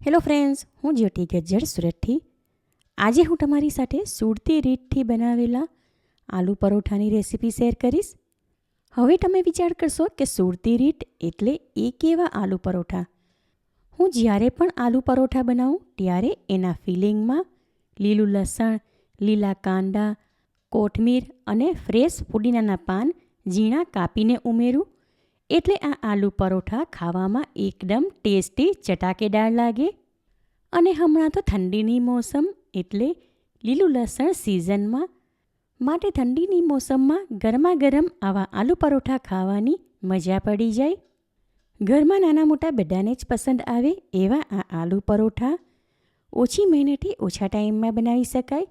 Hello friends, હું જ્યોતિ ગજ્જર સુરતથી. આજે હું તમારી સાથે સુરતી રીતથી બનાવેલા આલુ પરોઠાની રેસીપી શેર કરીશ. હવે તમે વિચાર કરશો કે સુરતી રીત એટલે એ કેવા આલુ પરોઠા. હું જ્યારે પણ આલુ પરોઠા બનાવું ત્યારે એના ફિલિંગમાં લીલું લસણ, લીલા કાંદા, કોથમીર અને ફ્રેશ પુદીનાના પાન ઝીણા કાપીને ઉમેરું. એટલે આ આલુ પરોઠા ખાવામાં એકદમ ટેસ્ટી ચટાકેદાર લાગે. અને હમણાં તો ઠંડીની મોસમ એટલે લીલું લસણ સિઝનમાં, માટે ઠંડીની મોસમમાં ગરમા ગરમ આવા આલુ પરોઠા ખાવાની મજા પડી જાય. ઘરમાં નાના મોટા બધાને જ પસંદ આવે એવા આ આલુ પરોઠા ઓછી મહેનતે ઓછા ટાઈમમાં બનાવી શકાય.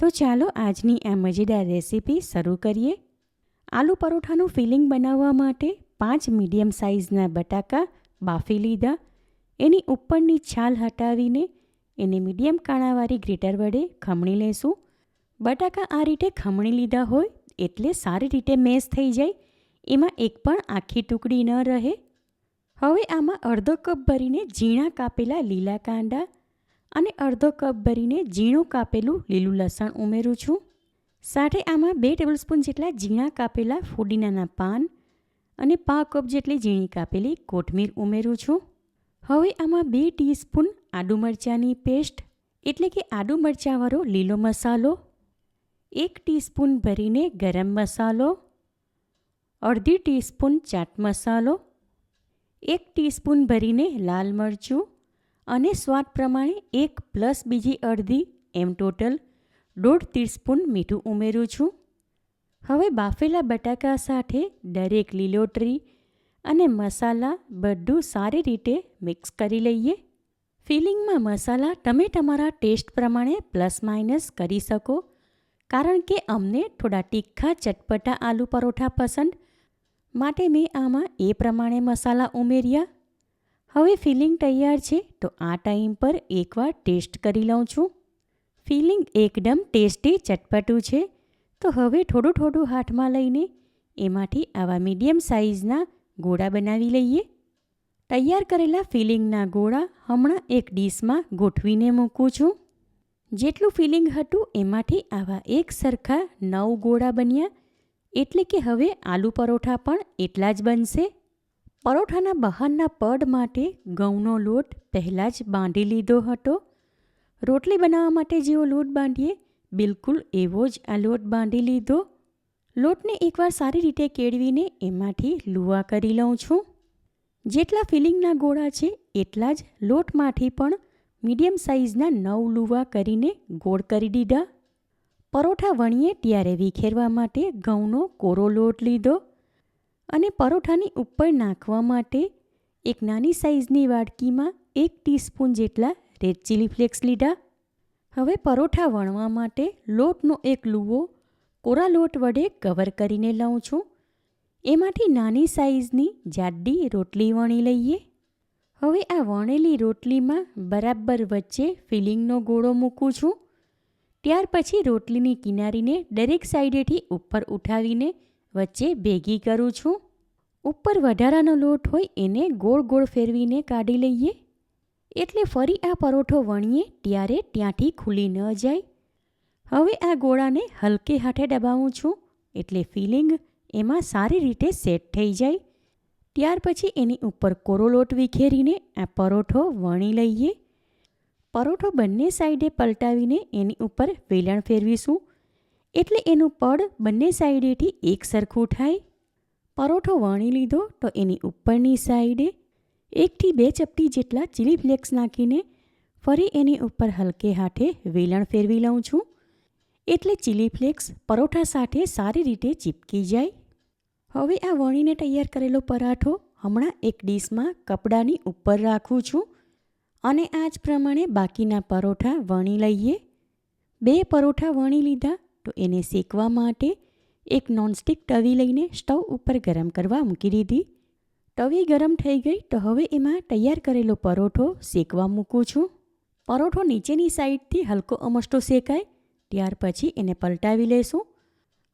તો ચાલો આજની આ મજેદાર રેસીપી શરૂ કરીએ. આલુ પરોઠાનું ફિલિંગ બનાવવા માટે 5 મીડિયમ સાઇઝના બટાકા બાફી લીધા. એની ઉપરની છાલ હટાવીને એને મીડિયમ કાણાવાળી ગ્રેટર વડે ખમણી લેશું. બટાકા આ રીતે ખમણી લીધા હોય એટલે સારી રીતે મેશ થઈ જાય, એમાં એક પણ આખી ટુકડી ન રહે. હવે આમાં અડધો કપ ભરીને ઝીણા કાપેલા લીલા કાંદા અને અડધો કપ ભરીને ઝીણું કાપેલું લીલું લસણ ઉમેરું છું. સાથે આમાં 2 ટેબલસ્પૂન જેટલા ઝીણા કાપેલા ફુદીનાના પાન અને 1/2 કપ જેટલી ઝીણી કાપેલી કોથમીર ઉમેરું છું. હવે આમાં 2 ટીસ્પૂન આદુ મરચાંની પેસ્ટ એટલે કે આદુ મરચાંવાળો લીલો મસાલો, 1 ટીસ્પૂન ભરીને ગરમ મસાલો, અડધી ટીસ્પૂન ચાટ મસાલો, 1 ટીસ્પૂન ભરીને લાલ મરચું અને સ્વાદ પ્રમાણે 1 પ્લસ બીજી અડધી એમ ટોટલ 1/2 ટીસ્પૂન મીઠું ઉમેરું છું. હવે બાફેલા બટાકા સાથે દરેક લીલોતરી અને મસાલા બધું સારી રીતે મિક્સ કરી લઈએ. ફિલિંગમાં મસાલા તમે તમારા ટેસ્ટ પ્રમાણે પ્લસ માઇનસ કરી શકો, કારણ કે અમને થોડા તીખા ચટપટા આલુ પરોઠા પસંદ, માટે મેં આમાં એ પ્રમાણે મસાલા ઉમેર્યા. હવે ફિલિંગ તૈયાર છે તો આ ટાઈમ પર એકવાર ટેસ્ટ કરી લઉં છું. ફિલિંગ એકદમ ટેસ્ટી ચટપટું છે. તો હવે થોડું થોડું હાથમાં લઈને એમાંથી આવા મીડિયમ સાઇઝના ગોળા બનાવી લઈએ. તૈયાર કરેલા ફિલિંગના ગોળા હમણાં એક ડીશમાં ગોઠવીને મૂકું છું. જેટલું ફિલિંગ હતું એમાંથી આવા એક સરખા 9 ગોળા બન્યા, એટલે કે હવે આલુ પરોઠા પણ એટલા જ બનશે. પરોઠાના બહારના પડ માટે ઘઉંનો લોટ પહેલાં જ બાંધી લીધો હતો. રોટલી બનાવવા માટે જેવો લોટ બાંધીએ બિલકુલ એવો જ આ લોટ બાંધી લીધો. લોટને એકવાર સારી રીતે કેળવીને એમાંથી લુવા કરી લઉં છું. જેટલા ફિલિંગના ગોળા છે એટલા જ લોટમાંથી પણ મીડિયમ સાઇઝના 9 લુવા કરીને ગોળ કરી દીધા. પરોઠા વણીએ ત્યારે વિખેરવા માટે ઘઉંનો કોરો લોટ લીધો અને પરોઠાની ઉપર નાખવા માટે એક નાની સાઇઝની વાડકીમાં 1 ટીસ્પૂન જેટલા રેડ ચીલી ફ્લેક્સ લીધા. હવે પરોઠા વણવા માટે લોટનો એક લુવો કોરા લોટ વડે કવર કરીને લઉં છું. એમાંથી નાની સાઇઝની જાડી રોટલી વણી લઈએ. હવે આ વણેલી રોટલીમાં બરાબર વચ્ચે ફિલિંગનો ગોળો મૂકું છું. ત્યાર પછી રોટલીની કિનારીને દરેક સાઈડેથી ઉપર ઉઠાવીને વચ્ચે ભેગી કરું છું. ઉપર વધારાનો લોટ હોય એને ગોળ ગોળ ફેરવીને કાઢી લઈએ, એટલે ફરી આ પરોઠો વણીએ ત્યારે ત્યાંથી ખુલી ન જાય. હવે આ ગોળાને હલકે હાથે દબાવું છું એટલે ફિલિંગ એમાં સારી રીતે સેટ થઈ જાય. ત્યાર પછી એની ઉપર કોરો લોટ વિખેરીને આ પરોઠો વણી લઈએ. પરોઠો બંને સાઈડે પલટાવીને એની ઉપર વેલણ ફેરવીશું એટલે એનું પડ બંને સાઈડેથી એક સરખું થાય. પરોઠો વણી લીધો તો એની ઉપરની સાઈડે 1 થી 2 ચપટી જેટલા ચીલી ફ્લેક્સ નાખીને ફરી એની ઉપર હલકે હાથે વેલણ ફેરવી લઉં છું, એટલે ચીલી ફ્લેક્સ પરોઠા સાથે સારી રીતે ચીપકી જાય. હવે આ વણીને તૈયાર કરેલો પરાઠો હમણાં એક ડીશમાં કપડાની ઉપર રાખું છું અને આ જ પ્રમાણે બાકીના પરોઠા વણી લઈએ. 2 પરોઠા વણી લીધા તો એને શેકવા માટે એક નોનસ્ટિક તવી લઈને સ્ટવ ઉપર ગરમ કરવા મૂકી દીધી. તવી ગરમ થઈ ગઈ તો હવે એમાં તૈયાર કરેલો પરોઠો શેકવા મૂકું છું. પરોઠો નીચેની સાઈડથી હલકો અમસ્તો શેકાય ત્યાર પછી એને પલટાવી લેશું.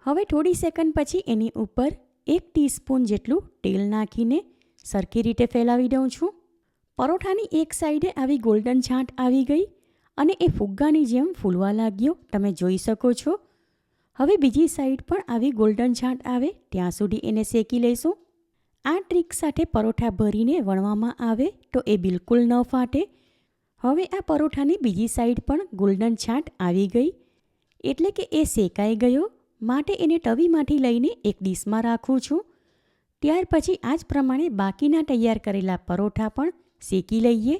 હવે થોડી સેકન્ડ પછી એની ઉપર 1 ટીસ્પૂન જેટલું તેલ નાખીને સરખી રીતે ફેલાવી દઉં છું. પરોઠાની એક સાઈડે આવી ગોલ્ડન છાંટ આવી ગઈ અને એ ફુગ્ગાની જેમ ફૂલવા લાગ્યો, તમે જોઈ શકો છો. હવે બીજી સાઈડ પણ આવી ગોલ્ડન છાંટ આવે ત્યાં સુધી એને શેકી લઈશું. આ ટ્રીક સાથે પરોઠા ભરીને વણવામાં આવે તો એ બિલકુલ ન ફાટે. હવે આ પરોઠાની બીજી સાઈડ પણ ગોલ્ડન છાંટ આવી ગઈ એટલે કે એ શેકાઈ ગયો, માટે એને તવીમાંથી લઈને એક ડીશમાં રાખું છું. ત્યાર પછી આ જ પ્રમાણે બાકીના તૈયાર કરેલા પરોઠા પણ શેકી લઈએ.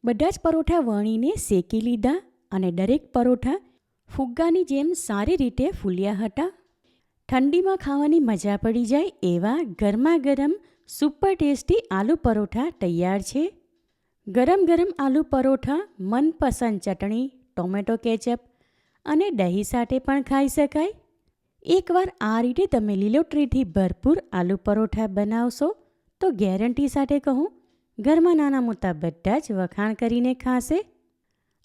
બધા જ પરોઠા વણીને શેકી લીધા અને દરેક પરોઠા ફુગ્ગાની જેમ સારી રીતે ફૂલ્યા હતા. ઠંડીમાં ખાવાની મજા પડી જાય એવા ગરમા ગરમ સુપર ટેસ્ટી આલુ પરોઠા તૈયાર છે. ગરમ ગરમ આલુ પરોઠા મનપસંદ ચટણી, ટોમેટો કેચઅપ અને દહીં સાથે પણ ખાઈ શકાય. એકવાર આ રીતે તમે લીલોતરીથી ભરપૂર આલુ પરોઠા બનાવશો તો ગેરંટી સાથે કહું, ઘરમાં નાના મોટા બધા જ વખાણ કરીને ખાશે.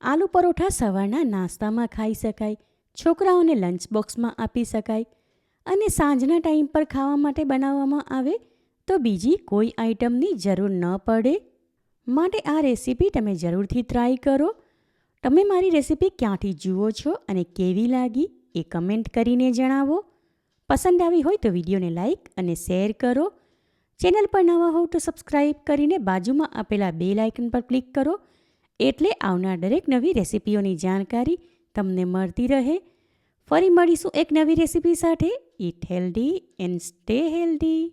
આલુ પરોઠા સવારના નાસ્તામાં ખાઈ શકાય, છોકરાઓને લંચ બોક્સમાં આપી શકાય અને સાંજના ટાઈમ પર ખાવા માટે બનાવવામાં આવે તો બીજી કોઈ આઈટમની જરૂર ન પડે. માટે આ રેસીપી તમે જરૂરથી ટ્રાય કરો. તમે મારી રેસીપી ક્યાંથી જુઓ છો અને કેવી લાગી એ કમેન્ટ કરીને જણાવો. પસંદ આવી હોય તો વિડીયોને લાઈક અને શેર કરો. ચેનલ પર નવા હોવ તો સબસ્ક્રાઈબ કરીને બાજુમાં આપેલા બેલ આઇકન પર ક્લિક કરો એટલે આવનાર દરેક નવી રેસીપીઓની જાણકારી તમને મળતી રહે. ફરી મળીશું એક નવી રેસીપી સાથે. Eat healthy and stay healthy.